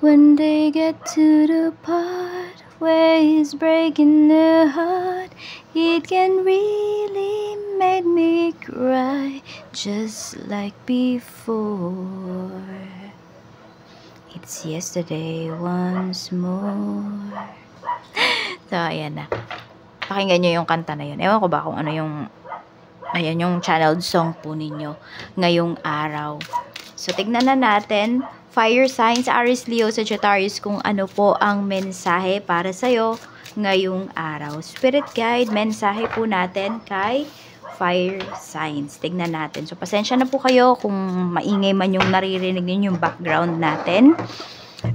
When they get to the part where he's breaking their heart, it can really make me cry just like before. It's yesterday once more. So, ayan na. Pakinggan nyo yung kanta na yun. Ewan ko ba kung ano yung, ayan, yung channeled song po ninyo ngayong araw. So, tignan na natin. Fire signs, Aries, Leo, Sagittarius, kung ano po ang mensahe para sa'yo ngayong araw. Spirit guide, mensahe po natin kay fire signs. Tignan natin. So, pasensya na po kayo kung maingay man yung naririnig ninyo yung background natin.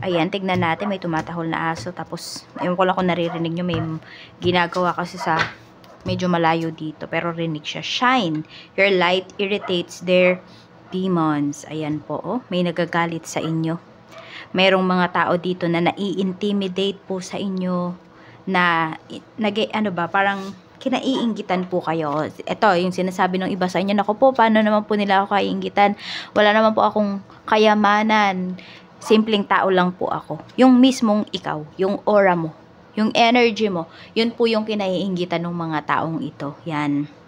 Ayan, tignan natin. May tumatahol na aso. Tapos, ewan ko lang kung naririnig nyo. May ginagawa kasi sa medyo malayo dito. Pero rinig siya. Shine. Your light irritates their demons. Ayan po, oh. May nagagalit sa inyo. Mayroong mga tao dito na nai-intimidate po sa inyo na parang kinaiinggitan po kayo. Ito, yung sinasabi ng iba sa inyo, naku po, paano naman po nila ako kaiinggitan? Wala naman po akong kayamanan. Simpleng tao lang po ako. Yung mismong ikaw, yung aura mo, yung energy mo, yun po yung kinaiinggitan ng mga taong ito. Yan.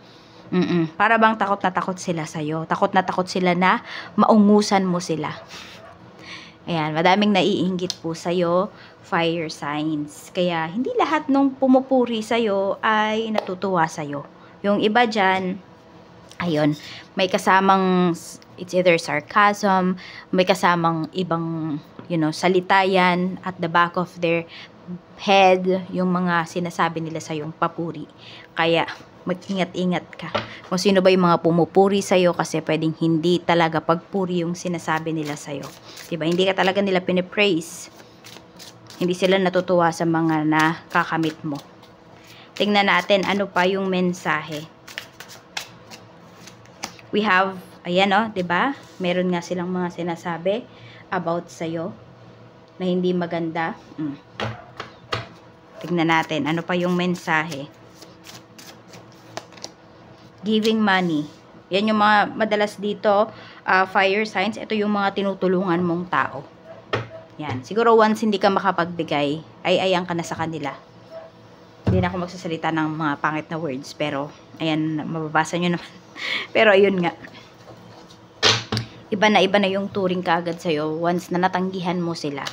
Para bang takot na takot sila sa'yo. Takot na takot sila na maungusan mo sila. Ayan, madaming naiinggit po sa'yo, fire signs. Kaya, hindi lahat nung pumupuri sa'yo ay natutuwa sa'yo. Yung iba dyan, ayun, may kasamang, it's either sarcasm, may kasamang ibang, salita yan at the back of their head, yung mga sinasabi nila sa yung papuri. Kaya, mag-ingat-ingat ka. Kung sino ba yung mga pumupuri sa'yo kasi pwedeng hindi talaga pagpuri yung sinasabi nila sa'yo. Diba? Hindi ka talaga nila pinipraise. Hindi sila natutuwa sa mga nakakamit mo. Tingnan natin ano pa yung mensahe. We have, ayan o, diba? Meron nga silang mga sinasabi about sa'yo na hindi maganda. Tingnan natin ano pa yung mensahe. Giving money. Yan yung mga madalas dito, fire signs. Ito yung mga tinutulungan mong tao. Yan. Siguro once hindi ka makapagbigay, ay ayan ka na sa kanila. Hindi na ako magsasalita ng mga pangit na words. Pero, ayan, mababasa nyo naman. Pero, ayun nga. Iba na yung turing kaagad sa'yo once na natanggihan mo sila.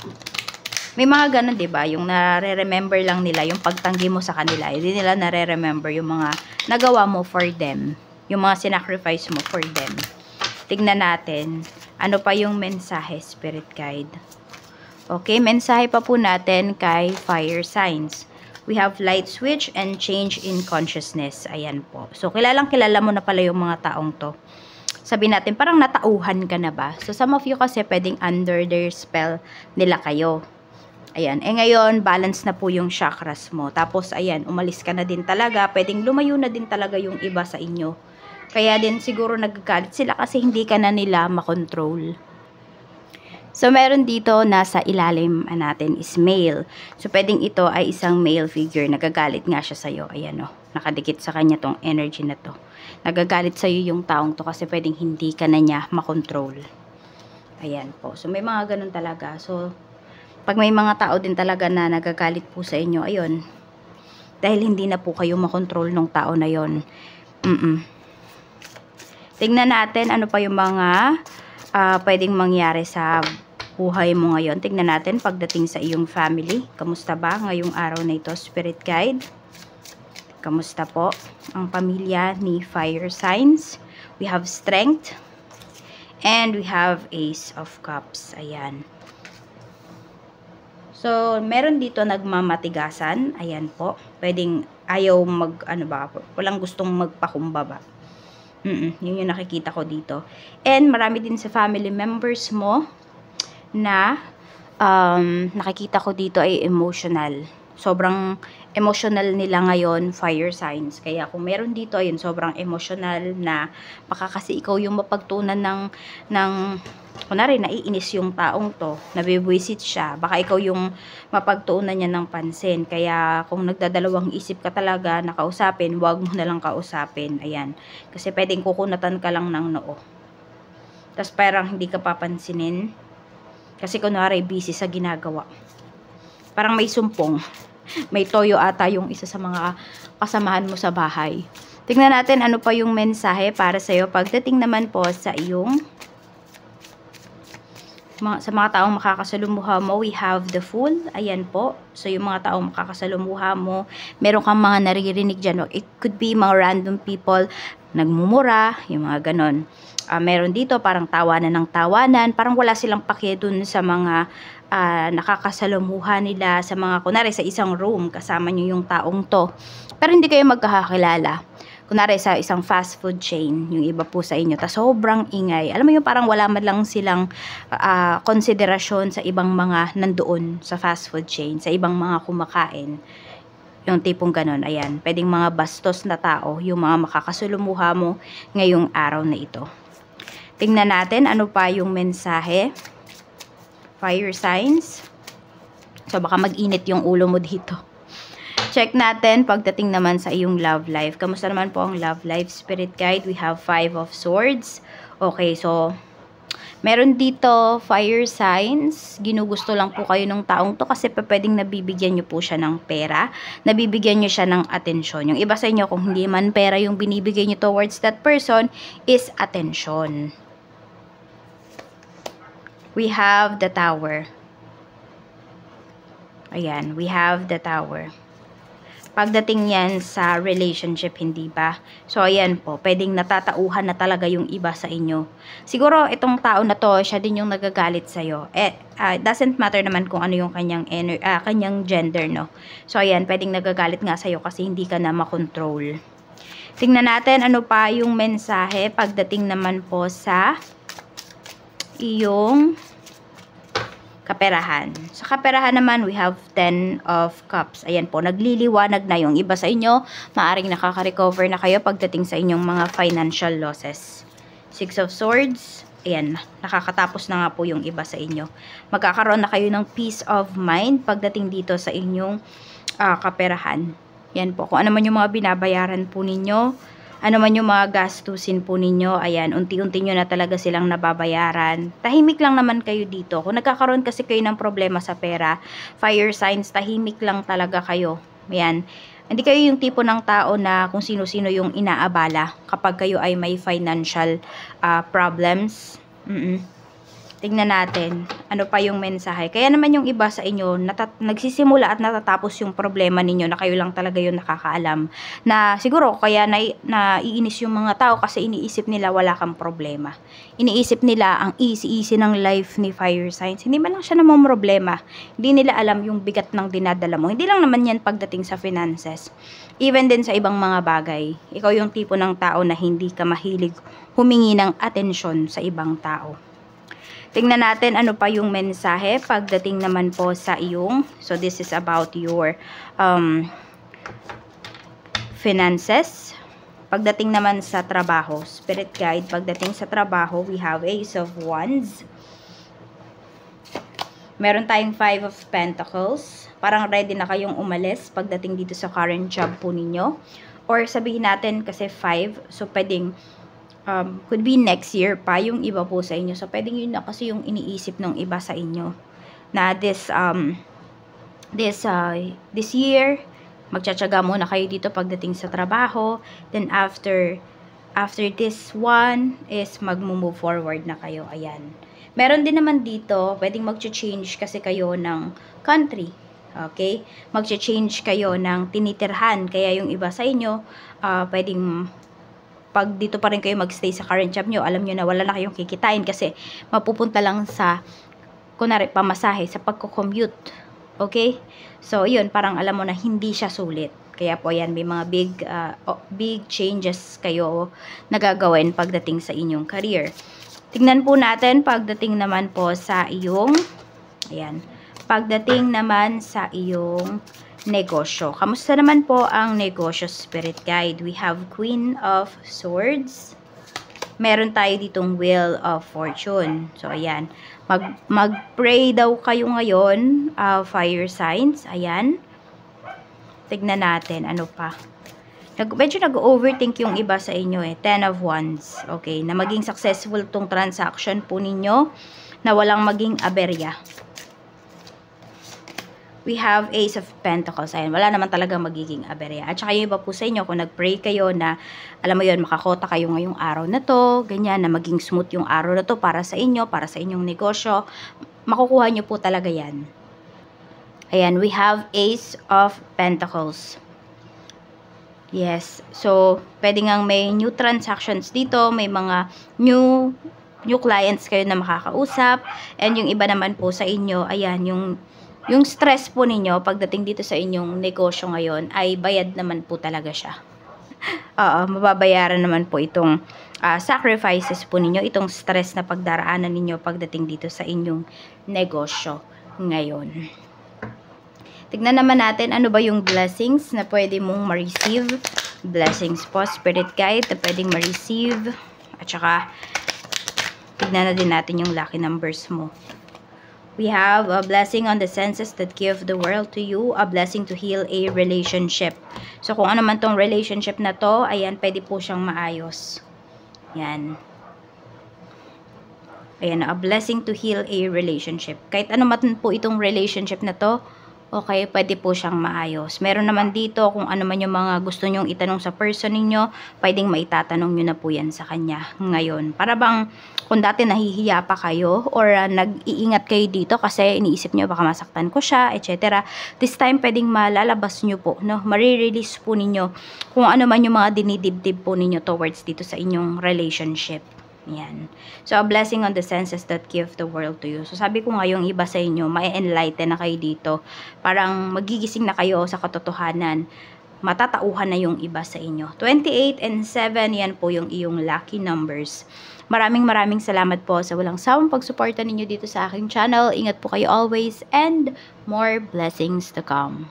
May mga ganun, diba? Yung nare-remember lang nila, yung pagtanggi mo sa kanila. Hindi nila nare-remember yung mga nagawa mo for them. Yung mga sinacrifice mo for them. Tignan natin, ano pa yung mensahe, Spirit Guide. Okay, mensahe pa po natin kay fire signs. We have light switch and change in consciousness. Ayan po. So, kilala mo na pala yung mga taong to. Sabihin natin, parang natauhan ka na ba? So, some of you kasi pwedeng under their spell nila kayo. Ayan. Ngayon, balance na po yung chakras mo. Tapos, ayan, umalis ka na din talaga. Pwedeng lumayo na din talaga yung iba sa inyo. Kaya din siguro nagagalit sila kasi hindi ka na nila makontrol. So, meron dito, nasa ilalim natin is male. So, pwedeng ito ay isang male figure. Nagagalit nga siya sa'yo. Ayan o. Nakadikit sa kanya tong energy na to. Nagagalit sa'yo yung taong to kasi pwedeng hindi ka na niya makontrol. Ayan po. So, may mga ganun talaga. So, pag may mga tao din talaga na nagagalit po sa inyo, ayun, dahil hindi na po kayo makontrol ng tao na yon. Tingnan natin ano pa yung mga pwedeng mangyari sa buhay mo ngayon. Tingnan natin pagdating sa iyong family. Kamusta ba ngayong araw na ito, Spirit Guide? Kamusta po ang pamilya ni fire signs? We have strength and we have ace of cups. Ayan. So, meron dito nagmamatigasan. Ayan po. Pwedeng ayaw walang gustong magpakumbaba. Yun yung nakikita ko dito. And marami din sa family members mo na nakikita ko dito ay emotional. Sobrang emotional nila ngayon, fire signs. Kaya kung meron dito, ayun, sobrang emotional na baka kasi ikaw yung mapagtunan ng kunwari, naiinis yung taong to, nabibwisit siya, baka ikaw yung mapagtuunan niya ng pansin. Kaya kung nagdadalawang isip ka talaga na kausapin, wag mo na lang kausapin. Ayan. Kasi pwedeng kukunatan ka lang ng noo. Tapos parang hindi ka papansinin. Kasi kunwari busy sa ginagawa. Parang may sumpong. May toyo ata yung isa sa mga kasamahan mo sa bahay. Tingnan natin ano pa yung mensahe para sa'yo pagdating naman po sa iyong sa mga taong makakasalumuha mo. We have the Fool. Ayan po. So, yung mga taong makakasalumuha mo, meron kang mga naririnig dyan. It could be mga random people, nagmumura, yung mga ganon. Meron dito parang tawanan ng tawanan. Parang wala silang pake dun sa mga nakakasalumuha nila. Sa mga, kunwari sa isang room, kasama nyo yung taong to. Pero hindi kayo magkakakilala. Kunwari sa isang fast food chain, yung iba po sa inyo, ta sobrang ingay. Alam mo yung parang wala man lang silang konsiderasyon sa ibang mga nandoon sa fast food chain, sa ibang mga kumakain. Yung tipong ganon, ayan. Pwedeng mga bastos na tao, yung mga makakasulumuha mo ngayong araw na ito. Tingnan natin ano pa yung mensahe. Fire signs. So baka mag-init yung ulo mo dito. Check natin pagdating naman sa iyong love life. Kamusta naman po ang love life, Spirit Guide? We have 5 of Swords. Okay, so meron dito fire signs. Ginugusto lang po kayo ng taong to kasi pwedeng nabibigyan nyo po siya ng pera. Nabibigyan nyo siya ng atensyon. Yung iba sa inyo, kung hindi man pera yung binibigay nyo towards that person, is atensyon. We have the Tower. Ayan, we have the Tower. Pagdating yan sa relationship, hindi ba? So, ayan po, pwedeng natatauhan na talaga yung iba sa inyo. Siguro, itong tao na to, siya din yung nagagalit sa'yo. Doesn't matter naman kung ano yung kanyang gender, no? So, ayan, pwedeng nagagalit nga sa'yo kasi hindi ka na makontrol. Tingnan natin ano pa yung mensahe pagdating naman po sa iyong kaperahan. Sa kaperahan naman, we have 10 of Cups. Ayan po, nagliliwanag na yung iba sa inyo. Maaring nakaka-recover na kayo pagdating sa inyong mga financial losses. 6 of Swords. Ayan, nakakatapos na nga po yung iba sa inyo. Magkakaroon na kayo ng peace of mind pagdating dito sa inyong kaperahan. Yan po, kung ano man yung mga binabayaran po ninyo, ano man yung mga gastusin po ninyo, ayan, unti-unti nyo na talaga silang nababayaran. Tahimik lang naman kayo dito. Kung nagkakaroon kasi kayo ng problema sa pera, fire signs, tahimik lang talaga kayo. Ayan. Hindi kayo yung tipo ng tao na kung sino-sino yung inaabala kapag kayo ay may financial problems. Tingnan natin, ano pa yung mensahe. Kaya naman yung iba sa inyo, nagsisimula at natatapos yung problema ninyo na kayo lang talaga yung nakakaalam. Na siguro, kaya naiinis yung mga tao kasi iniisip nila wala kang problema. Iniisip nila ang easy-easy ng life ni fire signs. Hindi man lang siya namang problema. Hindi nila alam yung bigat ng dinadala mo. Hindi lang naman yan pagdating sa finances. Even din sa ibang mga bagay. Ikaw yung tipo ng tao na hindi ka mahilig humingi ng atensyon sa ibang tao. Tingnan natin ano pa yung mensahe pagdating naman po sa iyong, so this is about your finances. Pagdating naman sa trabaho, Spirit Guide, pagdating sa trabaho, we have Ace of Wands. Meron tayong 5 of Pentacles. Parang ready na kayong umalis pagdating dito sa current job po ninyo. Or sabihin natin kasi 5, so pwedeng could be next year pa yung iba po sa inyo. So, pwedeng yun na kasi yung iniisip ng iba sa inyo. Na this year, magtsatsaga muna kayo dito pagdating sa trabaho. Then, after this one, is mag-move forward na kayo. Ayan. Meron din naman dito, pwedeng mag-change kasi kayo ng country. Okay? Mag-change kayo ng tinitirhan. Kaya yung iba sa inyo, pwedeng pag dito pa rin kayo magstay sa current job nyo, alam nyo na wala na kayong kikitain kasi mapupunta lang sa, kunwari, pamasahe, sa pagko-commute. Okay? So, yun, parang alam mo na hindi siya sulit. Kaya po yan, may mga big changes kayo nagagawin pagdating sa inyong career. Tingnan po natin pagdating naman po sa iyong, ayan, pagdating naman sa iyong negosyo. Kamusta naman po ang negosyo, Spirit Guide? We have Queen of Swords. Meron tayo ditong Wheel of Fortune. So, ayan. Mag-pray daw kayo ngayon, fire signs. Ayan. Tignan natin. Ano pa? Medyo nag-overthink yung iba sa inyo eh. 10 of Wands. Okay. Na maging successful tong transaction po ninyo. na walang maging aberya. We have Ace of Pentacles. Ayan, wala naman talaga magiging aberya. At saka yung iba po sa inyo, kung nag-pray kayo na, alam mo yun, makakota kayo ngayong araw na to, ganyan, na maging smooth yung araw na to para sa inyo, para sa inyong negosyo, makukuha nyo po talaga yan. Ayan, we have Ace of Pentacles. Yes, so, pwede ngang may new transactions dito, may mga new clients kayo na makakausap, and yung iba naman po sa inyo, ayan, yung stress po ninyo pagdating dito sa inyong negosyo ngayon ay bayad naman po talaga siya. Mababayaran naman po itong sacrifices po ninyo, itong stress na pagdaraanan ninyo pagdating dito sa inyong negosyo ngayon. Tignan naman natin ano ba yung blessings na pwede mong ma-receive. Blessings po, spirit guide na pwedeng ma-receive. At saka, tignan na din natin yung lucky numbers mo. We have a blessing on the senses that give the world to you, a blessing to heal a relationship. So, kung ano man tong relationship na to, ayan, pwede po siyang maayos. Yan. Ayan, a blessing to heal a relationship. Kahit ano man po itong relationship na to, okay, pwede po siyang maayos. Meron naman dito kung ano man yung mga gusto nyong itanong sa person ninyo, pwedeng maitatanong nyo na po yan sa kanya ngayon. Para bang kung dati nahihiya pa kayo or nag-iingat kayo dito kasi iniisip nyo baka masaktan ko siya, etc. This time pwedeng malalabas nyo po, no? Marirelease po ninyo kung ano man yung mga dinidibdib po ninyo towards dito sa inyong relationship. Yan. So, a blessing on the senses that give the world to you. So, sabi ko nga yung iba sa inyo, ma-enlighten na kayo dito. Parang magigising na kayo sa katotohanan. Matatauhan na yung iba sa inyo. 28 and 7, yan po yung iyong lucky numbers. Maraming salamat po sa walang sawang pagsuporta ninyo dito sa aking channel. Ingat po kayo always and more blessings to come.